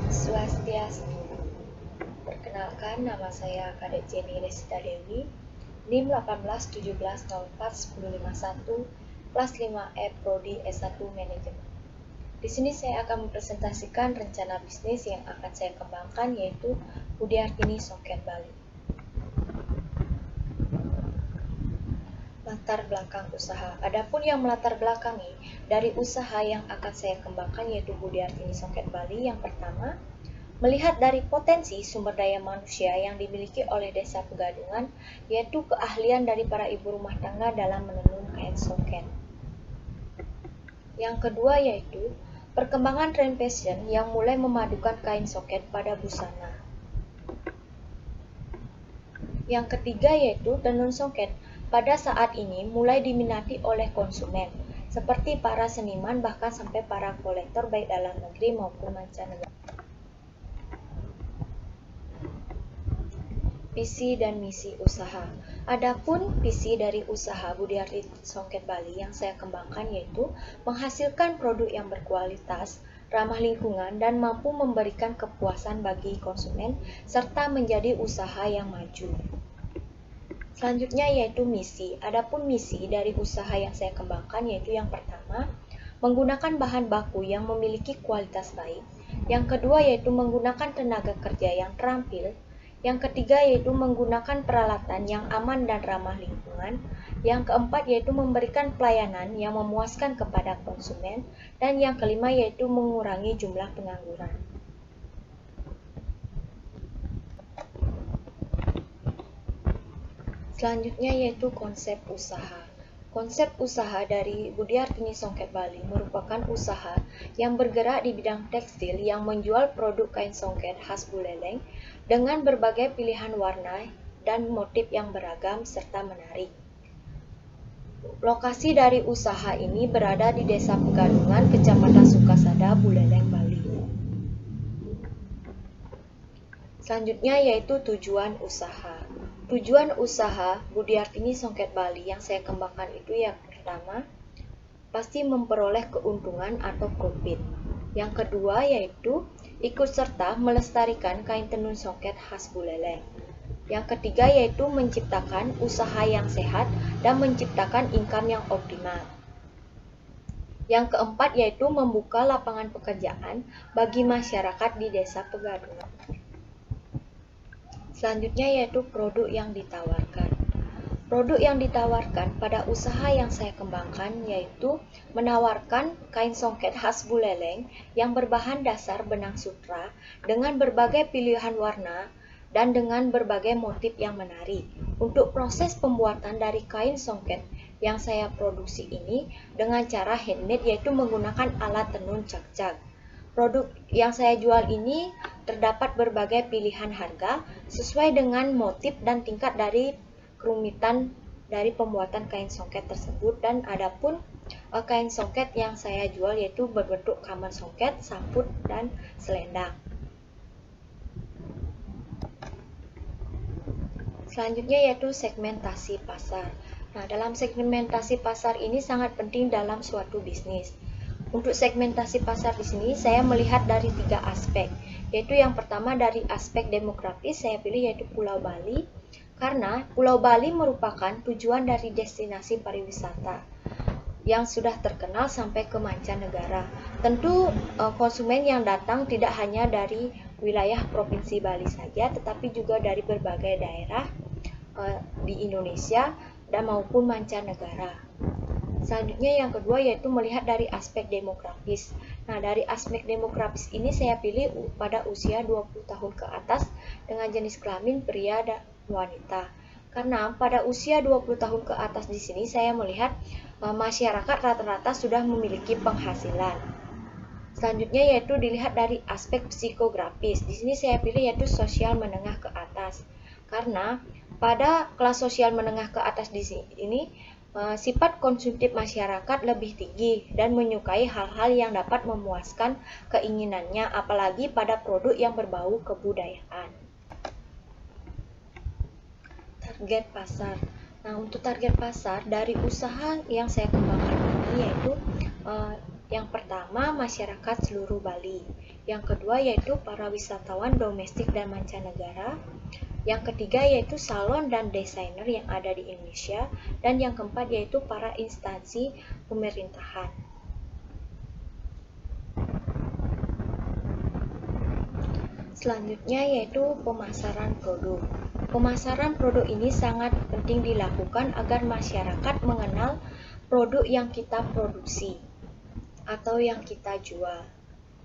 Swastiastu. Perkenalkan, nama saya Kadek Jenny Resita Dewi, NIM 1817041051, kelas 5E Prodi S1 Manajemen. Di sini saya akan mempresentasikan rencana bisnis yang akan saya kembangkan, yaitu Budiartini Songket Bali. Latar belakang usaha. Adapun yang melatar belakangi dari usaha yang akan saya kembangkan, yaitu Budiartini Songket Bali, yang pertama, melihat dari potensi sumber daya manusia yang dimiliki oleh Desa Pegadungan, yaitu keahlian dari para ibu rumah tangga dalam menenun kain songket. Yang kedua yaitu perkembangan tren fashion yang mulai memadukan kain songket pada busana. Yang ketiga yaitu tenun songket pada saat ini mulai diminati oleh konsumen, seperti para seniman bahkan sampai para kolektor baik dalam negeri maupun mancanegara. Visi dan misi usaha. Adapun visi dari usaha Budiartini Songket Bali yang saya kembangkan yaitu menghasilkan produk yang berkualitas, ramah lingkungan, dan mampu memberikan kepuasan bagi konsumen, serta menjadi usaha yang maju. Selanjutnya yaitu misi. Adapun misi dari usaha yang saya kembangkan yaitu yang pertama, menggunakan bahan baku yang memiliki kualitas baik. Yang kedua yaitu menggunakan tenaga kerja yang terampil. Yang ketiga yaitu menggunakan peralatan yang aman dan ramah lingkungan. Yang keempat yaitu memberikan pelayanan yang memuaskan kepada konsumen. Dan yang kelima yaitu mengurangi jumlah pengangguran. Selanjutnya yaitu konsep usaha. Konsep usaha dari Budiartini Songket Bali merupakan usaha yang bergerak di bidang tekstil yang menjual produk kain songket khas Buleleng dengan berbagai pilihan warna dan motif yang beragam serta menarik. Lokasi dari usaha ini berada di Desa Pegadungan, Kecamatan Sukasada, Buleleng, Bali. Selanjutnya yaitu tujuan usaha. Tujuan usaha Budiartini Songket Bali yang saya kembangkan itu yang pertama, pasti memperoleh keuntungan atau profit. Yang kedua yaitu ikut serta melestarikan kain tenun songket khas Buleleng. Yang ketiga yaitu menciptakan usaha yang sehat dan menciptakan income yang optimal. Yang keempat yaitu membuka lapangan pekerjaan bagi masyarakat di Desa Pegadungan. Selanjutnya yaitu produk yang ditawarkan. Produk yang ditawarkan pada usaha yang saya kembangkan yaitu menawarkan kain songket khas Buleleng yang berbahan dasar benang sutra dengan berbagai pilihan warna dan dengan berbagai motif yang menarik. Untuk proses pembuatan dari kain songket yang saya produksi ini dengan cara handmade yaitu menggunakan alat tenun cak-cak. Produk yang saya jual ini terdapat berbagai pilihan harga sesuai dengan motif dan tingkat dari kerumitan dari pembuatan kain songket tersebut. Dan adapun kain songket yang saya jual yaitu berbentuk kaman songket, saput, dan selendang. Selanjutnya yaitu segmentasi pasar. Nah, dalam segmentasi pasar ini sangat penting dalam suatu bisnis. Untuk segmentasi pasar di sini saya melihat dari 3 aspek, yaitu yang pertama dari aspek demografis saya pilih yaitu Pulau Bali, karena Pulau Bali merupakan tujuan dari destinasi pariwisata yang sudah terkenal sampai ke mancanegara. Tentu konsumen yang datang tidak hanya dari wilayah Provinsi Bali saja, tetapi juga dari berbagai daerah di Indonesia dan maupun mancanegara. Selanjutnya yang kedua yaitu melihat dari aspek demografis. Nah, dari aspek demografis ini saya pilih pada usia 20 tahun ke atas dengan jenis kelamin pria dan wanita. Karena pada usia 20 tahun ke atas di sini saya melihat masyarakat rata-rata sudah memiliki penghasilan. Selanjutnya yaitu dilihat dari aspek psikografis. Di sini saya pilih yaitu sosial menengah ke atas. Karena pada kelas sosial menengah ke atas di sini sifat konsumtif masyarakat lebih tinggi dan menyukai hal-hal yang dapat memuaskan keinginannya, apalagi pada produk yang berbau kebudayaan. Target pasar. Nah, untuk target pasar dari usaha yang saya kembangkan ini yaitu Yang pertama, masyarakat seluruh Bali. Yang kedua yaitu para wisatawan domestik dan mancanegara. Yang ketiga yaitu salon dan desainer yang ada di Indonesia. Dan yang keempat yaitu para instansi pemerintahan. Selanjutnya yaitu pemasaran produk. Pemasaran produk ini sangat penting dilakukan agar masyarakat mengenal produk yang kita produksi atau yang kita jual.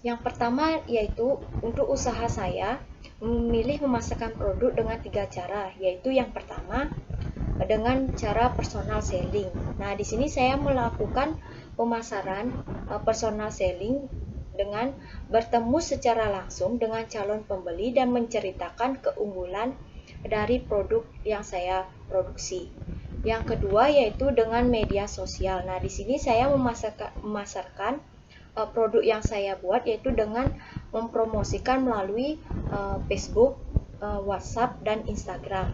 Yang pertama yaitu untuk usaha saya memilih memasarkan produk dengan 3 cara, yaitu yang pertama dengan cara personal selling. Nah, di sini saya melakukan pemasaran personal selling dengan bertemu secara langsung dengan calon pembeli dan menceritakan keunggulan dari produk yang saya produksi. Yang kedua yaitu dengan media sosial. Nah, di sini saya memasarkan produk yang saya buat yaitu dengan mempromosikan melalui Facebook, WhatsApp, dan Instagram.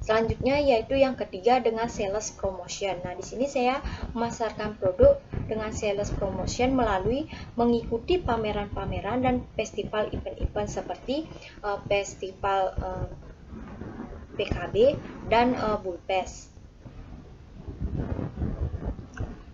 Selanjutnya yaitu yang ketiga dengan sales promotion. Nah, di sini saya memasarkan produk dengan sales promotion melalui mengikuti pameran-pameran dan festival event-event seperti festival PKB dan Bulpes.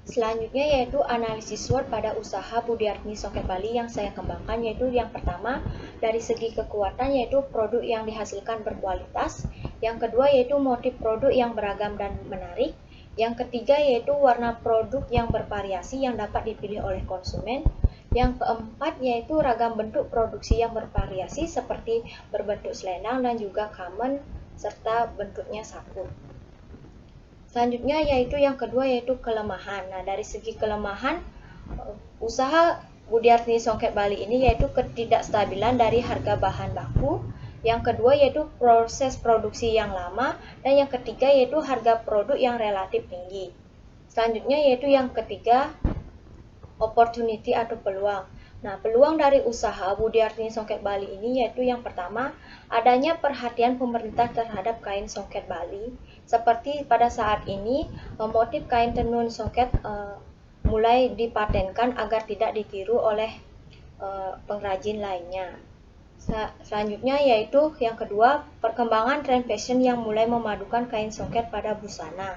Selanjutnya yaitu analisis SWOT pada usaha Budiartini Songket Bali yang saya kembangkan, yaitu yang pertama dari segi kekuatan yaitu produk yang dihasilkan berkualitas, yang kedua yaitu motif produk yang beragam dan menarik, yang ketiga yaitu warna produk yang bervariasi yang dapat dipilih oleh konsumen, yang keempat yaitu ragam bentuk produksi yang bervariasi seperti berbentuk selendang dan juga common serta bentuknya sapu. Selanjutnya yaitu yang kedua yaitu kelemahan. Nah, dari segi kelemahan usaha Budiartini Songket Bali ini yaitu ketidakstabilan dari harga bahan baku, yang kedua yaitu proses produksi yang lama, dan yang ketiga yaitu harga produk yang relatif tinggi. Selanjutnya yaitu yang ketiga opportunity atau peluang. Nah, peluang dari usaha Budiartini Songket Bali ini yaitu yang pertama, adanya perhatian pemerintah terhadap kain songket Bali. Seperti pada saat ini, motif kain tenun songket mulai dipatenkan agar tidak ditiru oleh pengrajin lainnya. Selanjutnya yaitu yang kedua, perkembangan tren fashion yang mulai memadukan kain songket pada busana,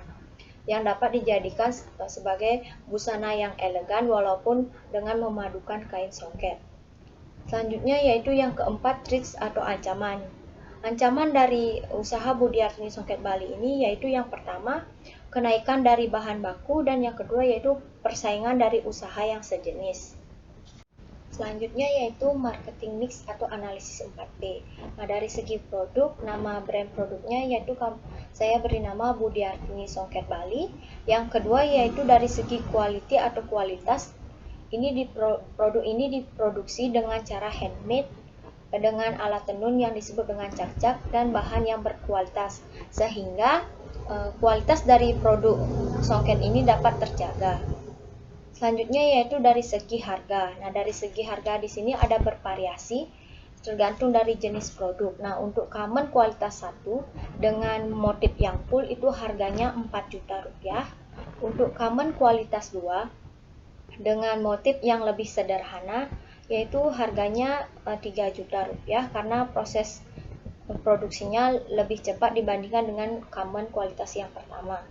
yang dapat dijadikan sebagai busana yang elegan walaupun dengan memadukan kain songket. Selanjutnya yaitu yang keempat, threats atau ancaman. Ancaman dari usaha Budiartini Songket Bali ini yaitu yang pertama, kenaikan dari bahan baku, dan yang kedua yaitu persaingan dari usaha yang sejenis. Selanjutnya yaitu marketing mix atau analisis 4P. Nah, dari segi produk, nama brand produknya yaitu saya beri nama Budiartini Songket Bali. Yang kedua yaitu dari segi quality atau kualitas. Produk ini diproduksi dengan cara handmade dengan alat tenun yang disebut dengan cak-cak dan bahan yang berkualitas, sehingga kualitas dari produk songket ini dapat terjaga. Selanjutnya yaitu dari segi harga. Nah, dari segi harga di sini ada bervariasi tergantung dari jenis produk. Nah, untuk common kualitas 1 dengan motif yang full itu harganya 4 juta rupiah. Untuk common kualitas 2 dengan motif yang lebih sederhana yaitu harganya 3 juta rupiah karena proses produksinya lebih cepat dibandingkan dengan common kualitas yang pertama.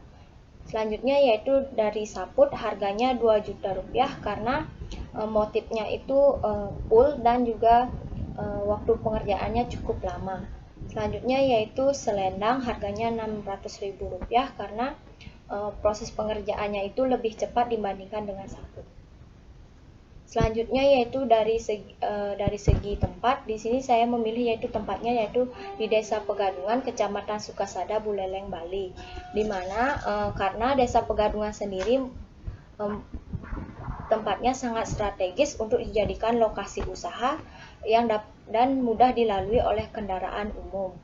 Selanjutnya yaitu dari saput harganya 2 juta rupiah karena motifnya itu full dan juga waktu pengerjaannya cukup lama. Selanjutnya yaitu selendang harganya 600.000 rupiah karena proses pengerjaannya itu lebih cepat dibandingkan dengan saput. Selanjutnya yaitu dari segi tempat, di sini saya memilih yaitu tempatnya yaitu di Desa Pegadungan, Kecamatan Sukasada, Buleleng, Bali. Di mana karena Desa Pegadungan sendiri tempatnya sangat strategis untuk dijadikan lokasi usaha dan mudah dilalui oleh kendaraan umum.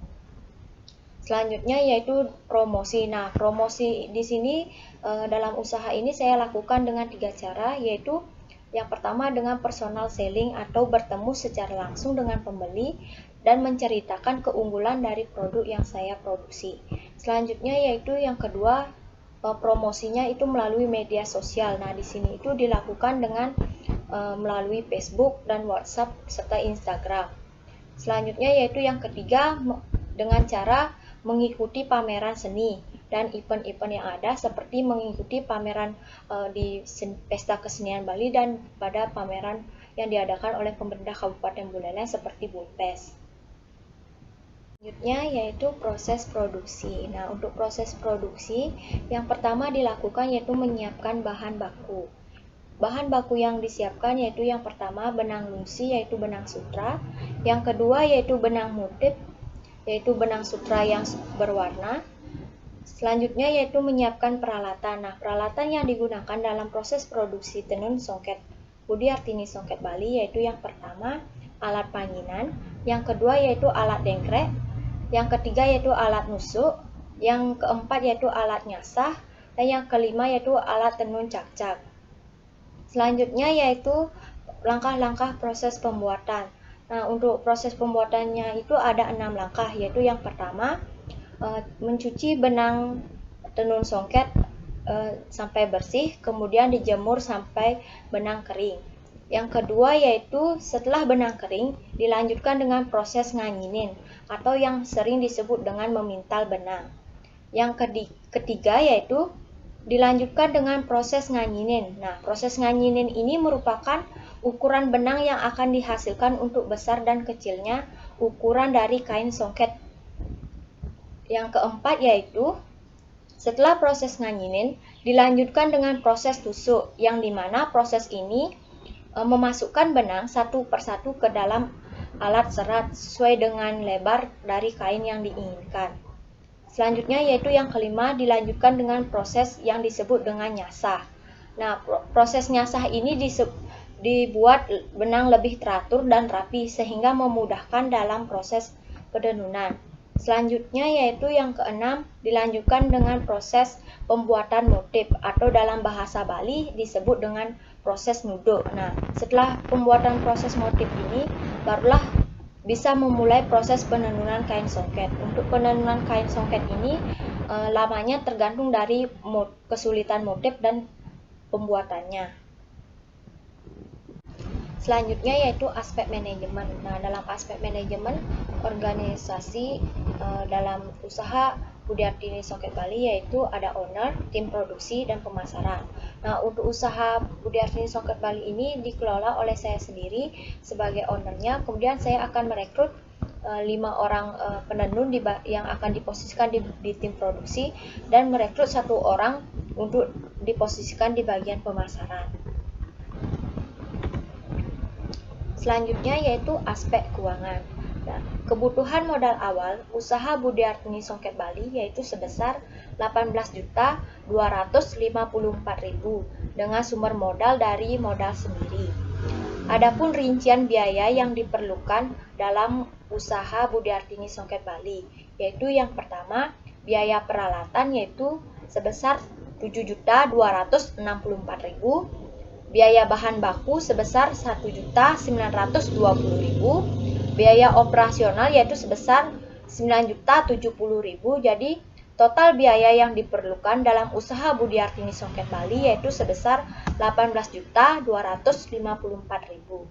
Selanjutnya yaitu promosi. Nah, promosi di sini dalam usaha ini saya lakukan dengan 3 cara, yaitu yang pertama dengan personal selling atau bertemu secara langsung dengan pembeli dan menceritakan keunggulan dari produk yang saya produksi. Selanjutnya yaitu yang kedua promosinya itu melalui media sosial. Nah, di sini itu dilakukan dengan melalui Facebook dan WhatsApp serta Instagram. Selanjutnya yaitu yang ketiga, dengan cara mengikuti pameran seni dan event-event yang ada, seperti mengikuti pameran di Pesta Kesenian Bali dan pada pameran yang diadakan oleh pemerintah Kabupaten Buleleng seperti Bulpes. Selanjutnya yaitu proses produksi. Nah, untuk proses produksi yang pertama dilakukan yaitu menyiapkan bahan baku. Bahan baku yang disiapkan yaitu yang pertama benang lungsi yaitu benang sutra, yang kedua yaitu benang motif yaitu benang sutra yang berwarna. Selanjutnya yaitu menyiapkan peralatan. Nah, peralatan yang digunakan dalam proses produksi tenun songket Budi Artini Songket Bali yaitu yang pertama alat panginan, yang kedua yaitu alat dengkrek, yang ketiga yaitu alat nusuk, yang keempat yaitu alat nyasah, dan yang kelima yaitu alat tenun cak-cak. Selanjutnya yaitu langkah-langkah proses pembuatan. Nah, untuk proses pembuatannya itu ada 6 langkah, yaitu yang pertama mencuci benang tenun songket sampai bersih, kemudian dijemur sampai benang kering. Yang kedua yaitu setelah benang kering dilanjutkan dengan proses nganyinin atau yang sering disebut dengan memintal benang. Yang ketiga yaitu dilanjutkan dengan proses nganyinin. Nah, proses nganyinin ini merupakan ukuran benang yang akan dihasilkan untuk besar dan kecilnya ukuran dari kain songket. Yang keempat yaitu setelah proses nganyinin dilanjutkan dengan proses tusuk, yang dimana proses ini memasukkan benang satu persatu ke dalam alat serat sesuai dengan lebar dari kain yang diinginkan. Selanjutnya yaitu yang kelima dilanjutkan dengan proses yang disebut dengan nyasah. Nah, proses nyasah ini dibuat benang lebih teratur dan rapi sehingga memudahkan dalam proses petenunan. Selanjutnya yaitu yang keenam dilanjutkan dengan proses pembuatan motif atau dalam bahasa Bali disebut dengan proses nuduk. Nah, setelah pembuatan proses motif ini barulah bisa memulai proses penenunan kain songket. Untuk penenunan kain songket ini lamanya tergantung dari kesulitan motif dan pembuatannya. Selanjutnya yaitu aspek manajemen. Nah, dalam aspek manajemen organisasi dalam usaha Budi Artini Songket Bali yaitu ada owner, tim produksi, dan pemasaran. Nah, untuk usaha Budi Artini Songket Bali ini dikelola oleh saya sendiri sebagai ownernya. Kemudian saya akan merekrut 5 orang penenun yang akan diposisikan di tim produksi dan merekrut 1 orang untuk diposisikan di bagian pemasaran. Selanjutnya yaitu aspek keuangan. Nah, kebutuhan modal awal usaha Budi Artini Songket Bali yaitu sebesar 18.254.000 dengan sumber modal dari modal sendiri. Adapun rincian biaya yang diperlukan dalam usaha Budi Artini Songket Bali yaitu yang pertama biaya peralatan yaitu sebesar 7.264.000, biaya bahan baku sebesar 1.920.000, biaya operasional yaitu sebesar 9.070.000. Jadi total biaya yang diperlukan dalam usaha Budi Artini Songket Bali yaitu sebesar 18.254.000.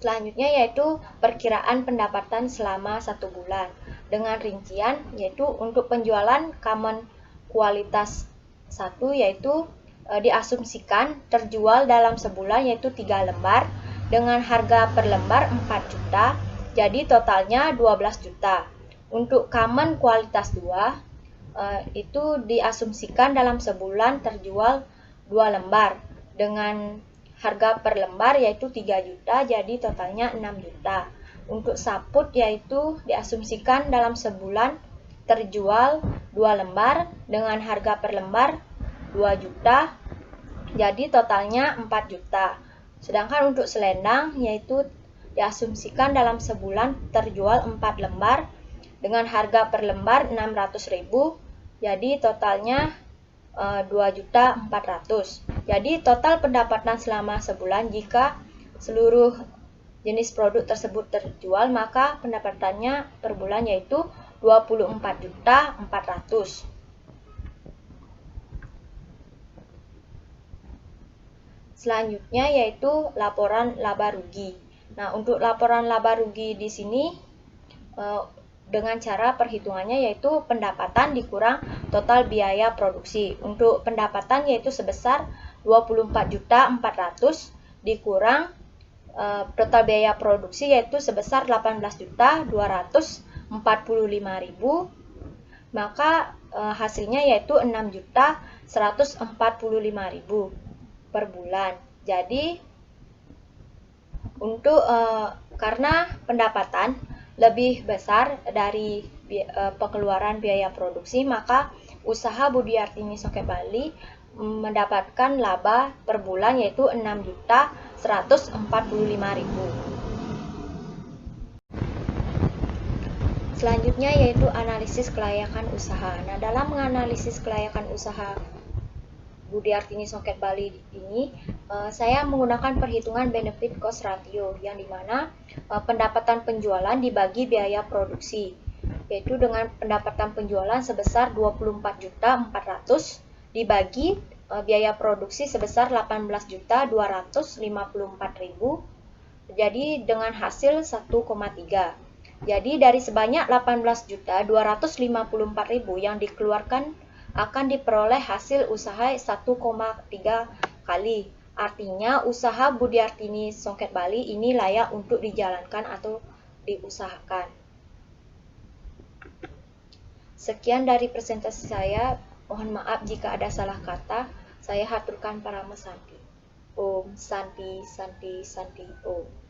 Selanjutnya yaitu perkiraan pendapatan selama 1 bulan dengan rincian yaitu untuk penjualan kamen kualitas 1 yaitu diasumsikan terjual dalam sebulan yaitu 3 lembar dengan harga per lembar 4 juta, jadi totalnya 12 juta. Untuk kamen kualitas 2 itu diasumsikan dalam sebulan terjual 2 lembar dengan harga per lembar yaitu 3 juta, jadi totalnya 6 juta. Untuk saput yaitu diasumsikan dalam sebulan terjual 2 lembar dengan harga per lembar 2 juta, jadi totalnya 4 juta. Sedangkan untuk selendang yaitu diasumsikan dalam sebulan terjual 4 lembar dengan harga per lembar 600.000, jadi totalnya 2.400.000. Jadi total pendapatan selama sebulan jika seluruh jenis produk tersebut terjual maka pendapatannya per bulan yaitu 24.400.000. Selanjutnya yaitu laporan laba rugi. Nah, untuk laporan laba rugi di sini dengan cara perhitungannya yaitu pendapatan dikurang total biaya produksi. Untuk pendapatan yaitu sebesar 24.400.000 dikurang total biaya produksi yaitu sebesar 18.245.000, maka hasilnya yaitu 6.145.000 per bulan. Jadi untuk karena pendapatan lebih besar dari pengeluaran biaya produksi, maka usaha Budiartini Songket Bali mendapatkan laba per bulan yaitu 6.145.000. Selanjutnya yaitu analisis kelayakan usaha. Nah, dalam menganalisis kelayakan usaha Budiartini Songket Bali ini, saya menggunakan perhitungan benefit cost ratio, yang dimana pendapatan penjualan dibagi biaya produksi, yaitu dengan pendapatan penjualan sebesar 24.400.000 dibagi biaya produksi sebesar 18.254.000, jadi dengan hasil 1,3. Jadi dari sebanyak 18.254.000 yang dikeluarkan akan diperoleh hasil usaha 1,3 kali. Artinya usaha Budiartini Songket Bali ini layak untuk dijalankan atau diusahakan. Sekian dari presentasi saya. Mohon maaf jika ada salah kata. Saya haturkan para mesanti. Om Santi Santi Santi Om.